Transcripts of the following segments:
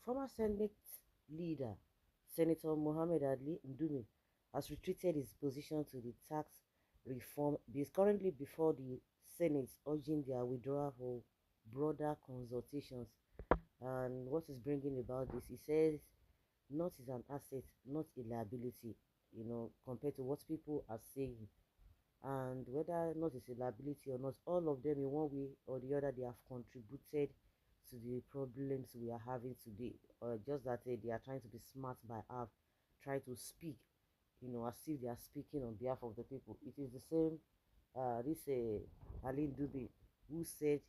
Former Senate leader Senator Mohammed Ali Ndume has retreated his position to the tax reform bill currently before the Senate, urging their withdrawal for broader consultations. And what is bringing about this? He says not is an asset, not a liability, compared to what people are saying. And whether not is a liability or not, all of them in one way or the other, they have contributed to the problems we are having today. Just that they are trying to be smart by half, try to speak, as if they are speaking on behalf of the people. It is the same, this Aline Dube, who said,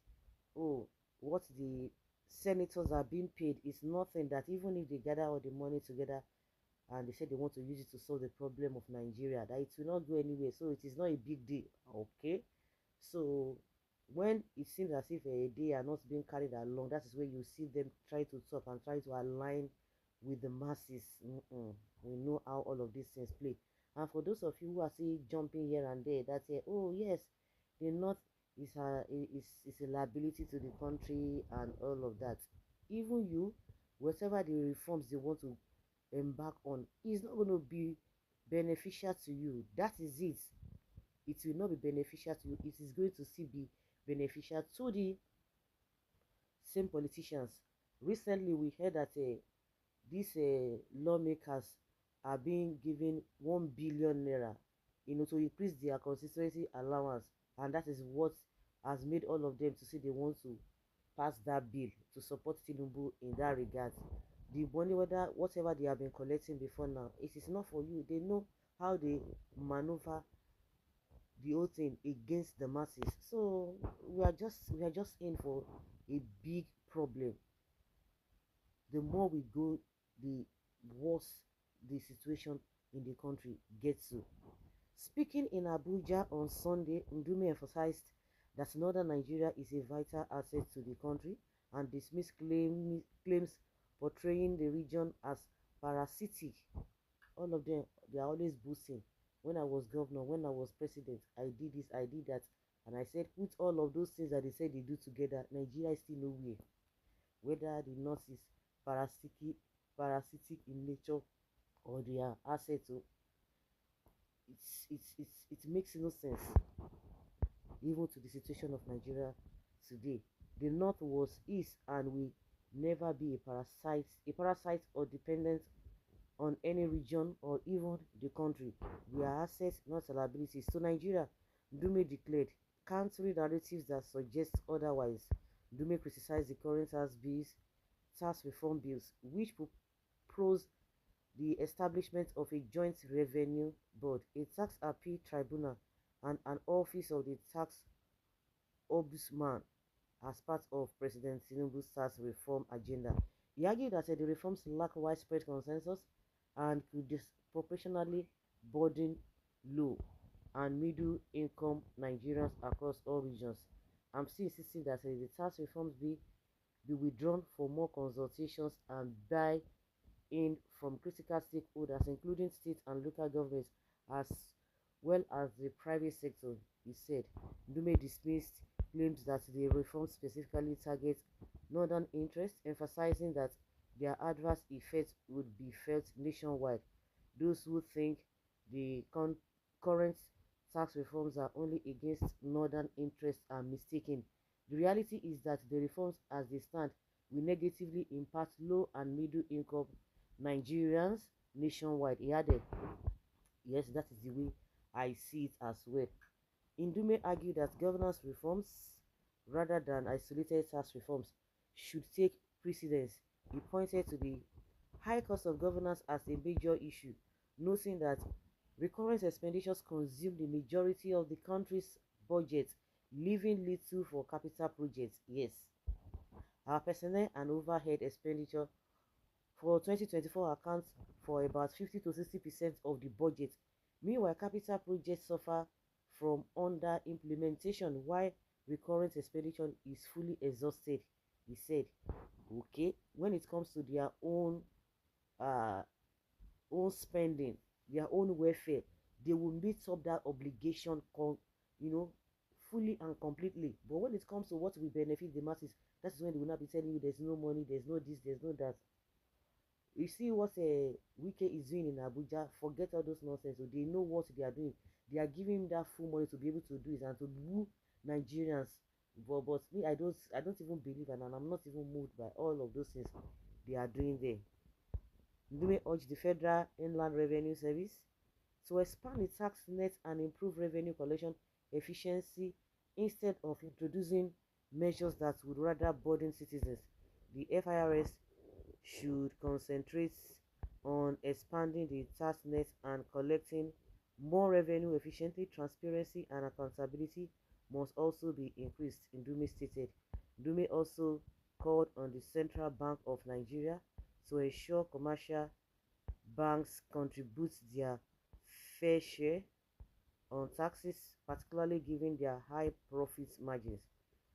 oh, what the senators are being paid is nothing, that even if they gather all the money together and they said they want to use it to solve the problem of Nigeria, that it will not go anywhere, so it is not a big deal. Okay, so when it seems as if they are not being carried along, that is where you see them try to talk and try to align with the masses. We know how all of these things play. And for those of you who are still jumping here and there, that say, oh yes, the north is a liability to the country and all of that. Even you, whatever the reforms they want to embark on, is not going to be beneficial to you. That is it. It will not be beneficial to you. It is going to still be beneficial to the same politicians. Recently we heard that these lawmakers are being given 1 billion naira, to increase their constituency allowance, and that is what has made all of them to say they want to pass that bill to support Tinubu in that regard. The money, whatever they have been collecting before now, it is not for you. They know how they maneuver the whole thing against the masses. So we are just in for a big problem. The more we go, the worse the situation in the country gets to. Speaking in Abuja on Sunday, Ndume emphasized that northern Nigeria is a vital asset to the country and dismissed claims portraying the region as parasitic. All of them, they are always boasting. When I was governor, when I was president, I did this, I did that. And I said, put all of those things that they said they do together, Nigeria is still nowhere. Whether the north is parasitic in nature or their asset, it makes no sense even to the situation of Nigeria today. The north was, is, and will never be a parasite or dependent on any region or even the country. We are assets, not liabilities. So Nigeria, Dume declared, countering narratives that suggest otherwise. Dume criticized the current tax reform bills, which propose the establishment of a joint revenue board, a tax appeal tribunal, and an office of the tax ombudsman as part of President Tinubu's tax reform agenda. He argued that the reforms lack widespread consensus and could disproportionately burden low and middle income Nigerians across all regions. I'm still insisting that the tax reforms be withdrawn for more consultations and buy in from critical stakeholders, including state and local governments, as well as the private sector, he said. Ndume dismissed claims that the reform specifically targets northern interests, emphasizing that their adverse effects would be felt nationwide. Those who think the current tax reforms are only against northern interests are mistaken. The reality is that the reforms as they stand will negatively impact low and middle income Nigerians nationwide. He added, yes, that is the way I see it as well. Ndume argued that governance reforms, rather than isolated tax reforms, should take precedence. He pointed to the high cost of governance as a major issue, noting that recurrent expenditures consume the majority of the country's budget, leaving little for capital projects. Yes, our personnel and overhead expenditure for 2024 accounts for about 50 to 60% of the budget. Meanwhile, capital projects suffer from under implementation while recurrent expenditure is fully exhausted. He said, okay, when it comes to their uh own spending, their own welfare, they will meet up that obligation, you know, fully and completely. But when it comes to what will benefit the masses, that's when they will not be telling you there's no money, there's no this, there's no that. You see what Wike is doing in Abuja, forget all those nonsense. So they know what they are doing. They are giving him that full money to be able to do it and to woo Nigerians. But me, I don't even believe, and I'm not even moved by all of those things they are doing there. Ndume urged the Federal Inland Revenue Service to expand the tax net and improve revenue collection efficiency instead of introducing measures that would rather burden citizens. The FIRS should concentrate on expanding the tax net and collecting more revenue efficiently. Transparency and accountability must also be increased, Ndume stated. Ndume also called on the Central Bank of Nigeria to ensure commercial banks contribute their fair share on taxes, particularly given their high profit margins.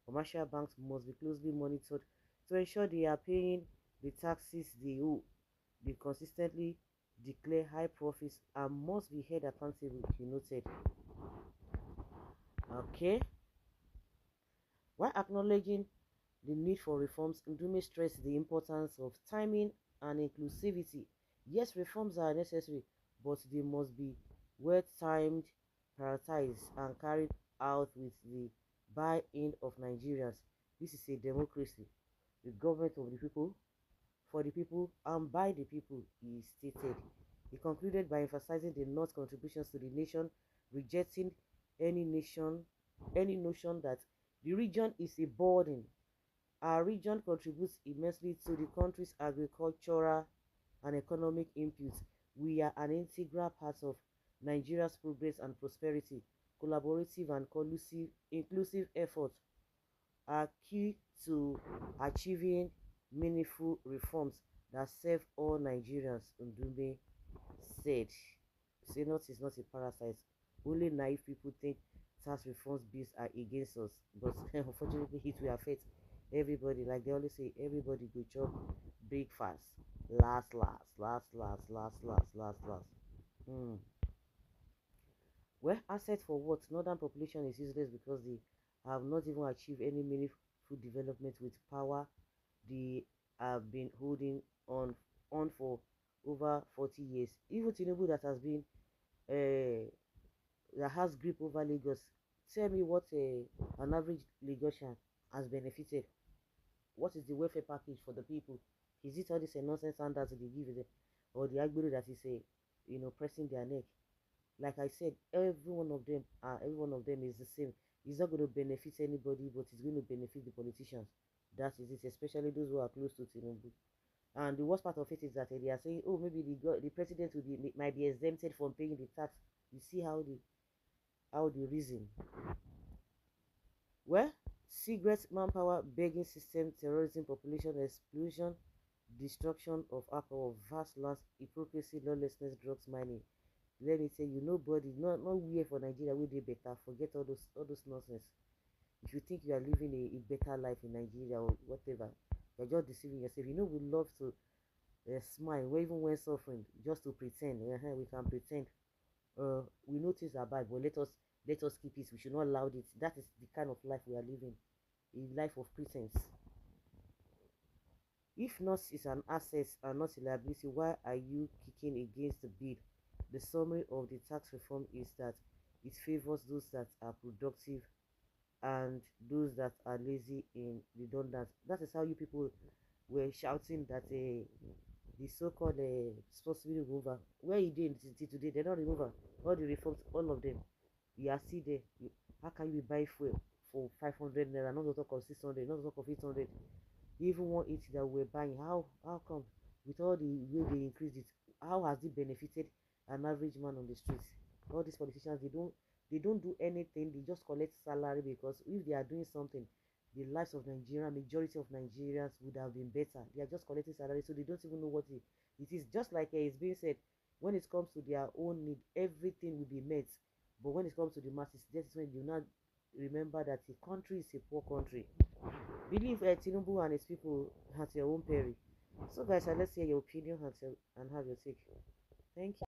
Commercial banks must be closely monitored to ensure they are paying the taxes they owe. They consistently declare high profits and must be held accountable, he noted. Okay. While acknowledging the need for reforms, Ndume stressed the importance of timing and inclusivity. Yes, reforms are necessary, but they must be well timed, prioritized, and carried out with the buy-in of Nigerians. This is a democracy, the government of the people, for the people, and by the people, he stated. He concluded by emphasizing the North's contributions to the nation, rejecting any nation, any notion that the region is a burden. Our region contributes immensely to the country's agricultural and economic inputs. We are an integral part of Nigeria's progress and prosperity. Collaborative and inclusive efforts are key to achieving meaningful reforms that serve all Nigerians, Ndume said. Senate is not a parasite. Only naive people think tax reforms bills are against us, but unfortunately, it will affect everybody. Like they always say, everybody go chop breakfast. Last. Hmm. Well, asset for what? Northern population is useless because they have not even achieved any meaningful development with power they have been holding on for over 40 years. Even Tinubu that has grip over Lagos. Tell me what an average Lagosian has benefited. What is the welfare package for the people? Is it all this nonsense standards they give them, or the agbero that is pressing their neck? Like I said, every one of them is the same. It's not going to benefit anybody, but it's going to benefit the politicians. That is it, especially those who are close to Tinubu. And the worst part of it is that they are saying, oh, maybe the president might be exempted from paying the tax. You see how the reason. Well, cigarette manpower, begging system, terrorism, population explosion, destruction of alcohol, vast lands, hypocrisy, lawlessness, drugs, mining. Let me tell you, nobody, not we for Nigeria will be better. Forget all those nonsense. If you think you are living a better life in Nigeria or whatever, you're just deceiving yourself. We love to smile, even when suffering, just to pretend. We can pretend. We know things are bad, but let us keep it. We should not allow it. That is the kind of life we are living, a life of pretense. If NOS is an asset and not a liability, why are you kicking against the bill? The summary of the tax reform is that it favors those that are productive and those that are lazy in redundant. That is how you people were shouting that the so-called responsibility remover, where he did till today, they're not remover. All the reforms, all of them, you are still there. How can you buy fuel for 500 naira, not to talk of 600, not to talk of 800? Even 180 that we're buying, how come with all the way they increased it, how has it benefited an average man on the streets? All these politicians, they don't do anything. They just collect salary, because if they are doing something, the lives of Nigeria, majority of Nigerians would have been better. They are just collecting salary, so they don't even know what it is. Just like it's being said, when it comes to their own need, everything will be met, but when it comes to the masses, that's when you not remember that the country is a poor country. Believe Tinubu and his people at your own peril. So guys, let's hear your opinion and have your take. Thank you.